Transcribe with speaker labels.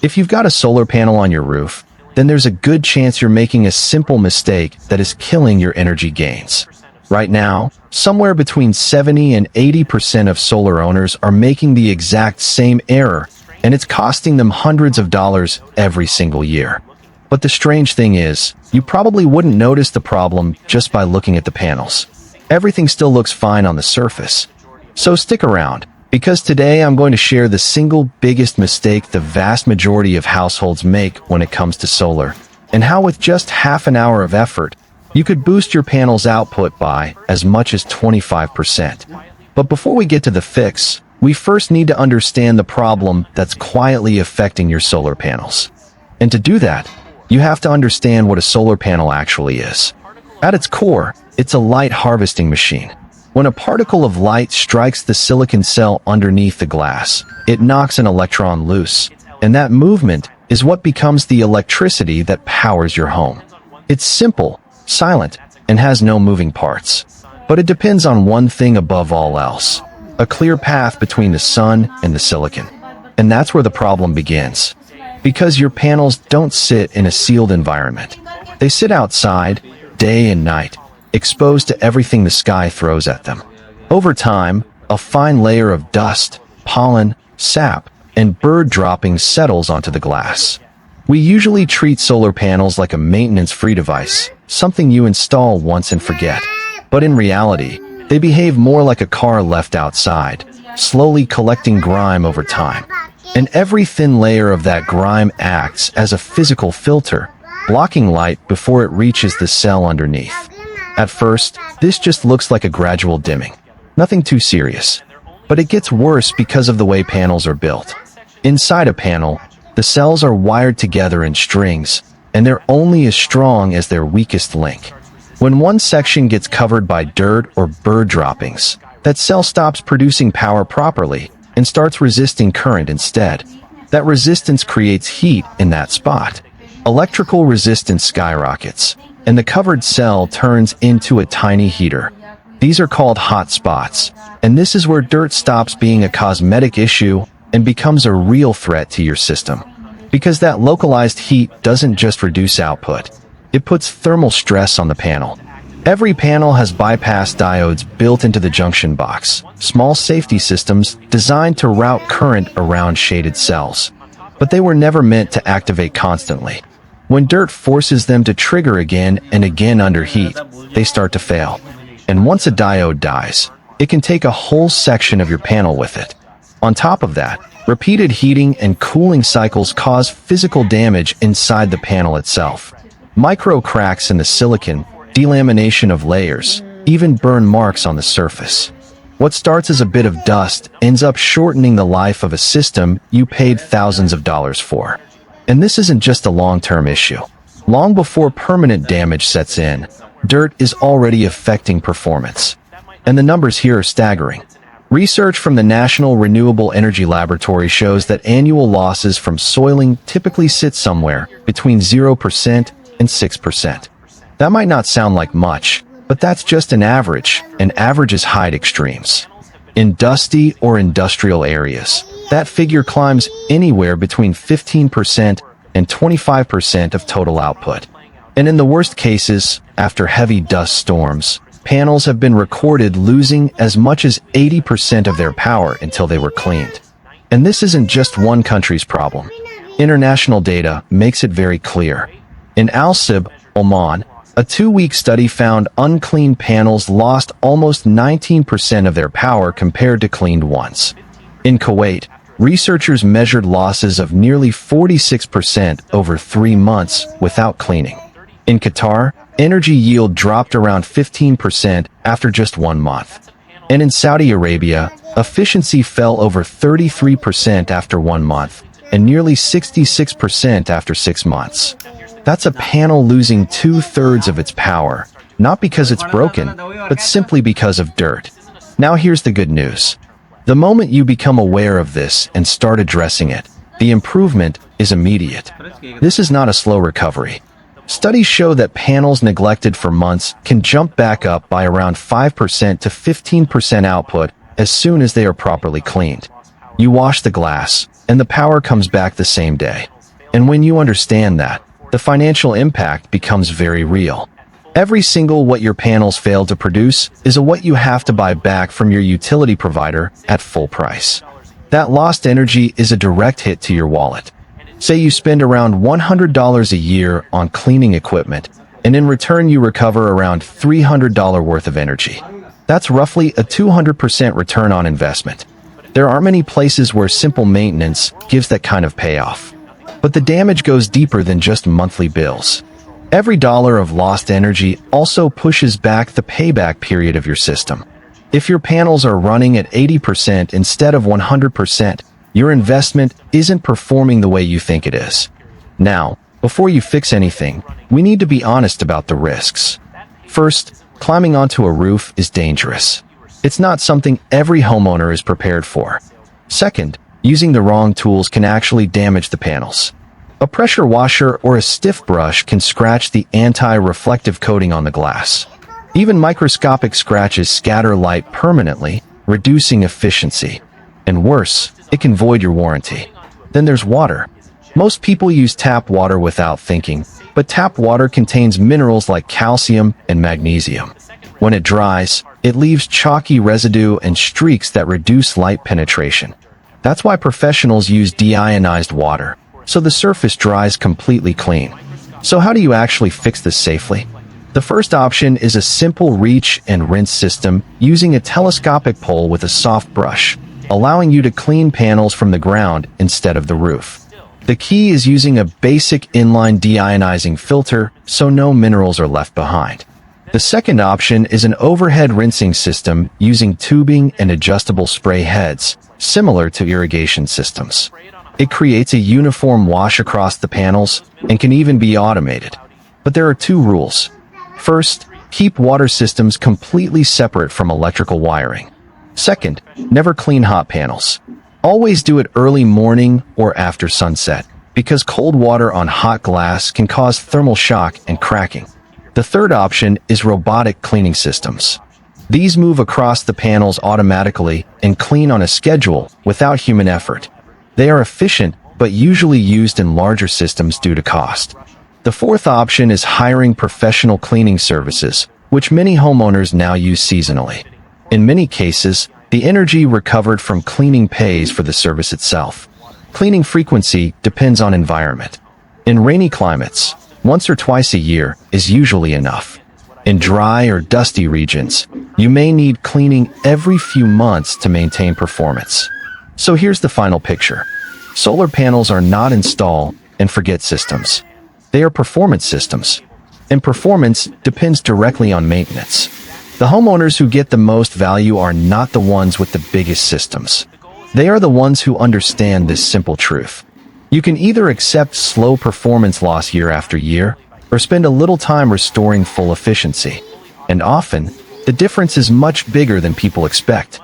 Speaker 1: If you've got a solar panel on your roof, then there's a good chance you're making a simple mistake that is killing your energy gains. Right now, somewhere between 70 and 80% of solar owners are making the exact same error, and it's costing them hundreds of dollars every single year. But the strange thing is, you probably wouldn't notice the problem just by looking at the panels. Everything still looks fine on the surface. So stick around, because today I'm going to share the single biggest mistake the vast majority of households make when it comes to solar, and how with just half an hour of effort, you could boost your panel's output by as much as 25%. But before we get to the fix, we first need to understand the problem that's quietly affecting your solar panels. And to do that, you have to understand what a solar panel actually is. At its core, it's a light harvesting machine. When a particle of light strikes the silicon cell underneath the glass, it knocks an electron loose, and that movement is what becomes the electricity that powers your home. It's simple, silent, and has no moving parts. But it depends on one thing above all else: a clear path between the sun and the silicon. And that's where the problem begins. Because your panels don't sit in a sealed environment. They sit outside, day and night, exposed to everything the sky throws at them. Over time, a fine layer of dust, pollen, sap, and bird droppings settles onto the glass. We usually treat solar panels like a maintenance-free device, something you install once and forget. But in reality, they behave more like a car left outside, slowly collecting grime over time. And every thin layer of that grime acts as a physical filter, blocking light before it reaches the cell underneath. At first, this just looks like a gradual dimming. Nothing too serious. But it gets worse because of the way panels are built. Inside a panel, the cells are wired together in strings, and they're only as strong as their weakest link. When one section gets covered by dirt or bird droppings, that cell stops producing power properly and starts resisting current instead. That resistance creates heat in that spot. Electrical resistance skyrockets, and the covered cell turns into a tiny heater. These are called hot spots, and this is where dirt stops being a cosmetic issue and becomes a real threat to your system. Because that localized heat doesn't just reduce output, it puts thermal stress on the panel. Every panel has bypass diodes built into the junction box, small safety systems designed to route current around shaded cells. But they were never meant to activate constantly. When dirt forces them to trigger again and again under heat, they start to fail. And once a diode dies, it can take a whole section of your panel with it. On top of that, repeated heating and cooling cycles cause physical damage inside the panel itself. Micro cracks in the silicon, delamination of layers, even burn marks on the surface. What starts as a bit of dust ends up shortening the life of a system you paid thousands of dollars for. And this isn't just a long-term issue. Long before permanent damage sets in, dirt is already affecting performance. And the numbers here are staggering. Research from the National Renewable Energy Laboratory shows that annual losses from soiling typically sit somewhere between 0% and 6%. That might not sound like much, but that's just an average, and averages hide extremes. In dusty or industrial areas, that figure climbs anywhere between 15% and 25% of total output. And in the worst cases, after heavy dust storms, panels have been recorded losing as much as 80% of their power until they were cleaned. And this isn't just one country's problem. International data makes it very clear. In Al Sib, Oman, a 2-week study found uncleaned panels lost almost 19% of their power compared to cleaned ones. In Kuwait, researchers measured losses of nearly 46% over 3 months without cleaning. In Qatar, energy yield dropped around 15% after just 1 month. And in Saudi Arabia, efficiency fell over 33% after 1 month, and nearly 66% after 6 months. That's a panel losing 2/3 of its power, not because it's broken, but simply because of dirt. Now here's the good news. The moment you become aware of this and start addressing it, the improvement is immediate. This is not a slow recovery. Studies show that panels neglected for months can jump back up by around 5% to 15% output as soon as they are properly cleaned. You wash the glass, and the power comes back the same day. And when you understand that, the financial impact becomes very real. Every single watt your panels fail to produce is a watt you have to buy back from your utility provider at full price. That lost energy is a direct hit to your wallet. Say you spend around $100 a year on cleaning equipment, and in return you recover around $300 worth of energy. That's roughly a 200% return on investment. There aren't many places where simple maintenance gives that kind of payoff. But the damage goes deeper than just monthly bills. Every dollar of lost energy also pushes back the payback period of your system. If your panels are running at 80% instead of 100%, your investment isn't performing the way you think it is. Now, before you fix anything, we need to be honest about the risks. First, climbing onto a roof is dangerous. It's not something every homeowner is prepared for. Second, using the wrong tools can actually damage the panels. A pressure washer or a stiff brush can scratch the anti-reflective coating on the glass. Even microscopic scratches scatter light permanently, reducing efficiency. And worse, it can void your warranty. Then there's water. Most people use tap water without thinking, but tap water contains minerals like calcium and magnesium. When it dries, it leaves chalky residue and streaks that reduce light penetration. That's why professionals use deionized water, so the surface dries completely clean. So how do you actually fix this safely? The first option is a simple reach and rinse system using a telescopic pole with a soft brush, allowing you to clean panels from the ground instead of the roof. The key is using a basic inline deionizing filter so no minerals are left behind. The second option is an overhead rinsing system using tubing and adjustable spray heads, similar to irrigation systems. It creates a uniform wash across the panels and can even be automated. But there are two rules. First, keep water systems completely separate from electrical wiring. Second, never clean hot panels. Always do it early morning or after sunset, because cold water on hot glass can cause thermal shock and cracking. The third option is robotic cleaning systems. These move across the panels automatically and clean on a schedule without human effort. They are efficient, but usually used in larger systems due to cost. The fourth option is hiring professional cleaning services, which many homeowners now use seasonally. In many cases, the energy recovered from cleaning pays for the service itself. Cleaning frequency depends on environment. In rainy climates, once or twice a year is usually enough. In dry or dusty regions, you may need cleaning every few months to maintain performance. So here's the final picture. Solar panels are not install and forget systems. They are performance systems. And performance depends directly on maintenance. The homeowners who get the most value are not the ones with the biggest systems. They are the ones who understand this simple truth. You can either accept slow performance loss year after year, or spend a little time restoring full efficiency. And often, the difference is much bigger than people expect.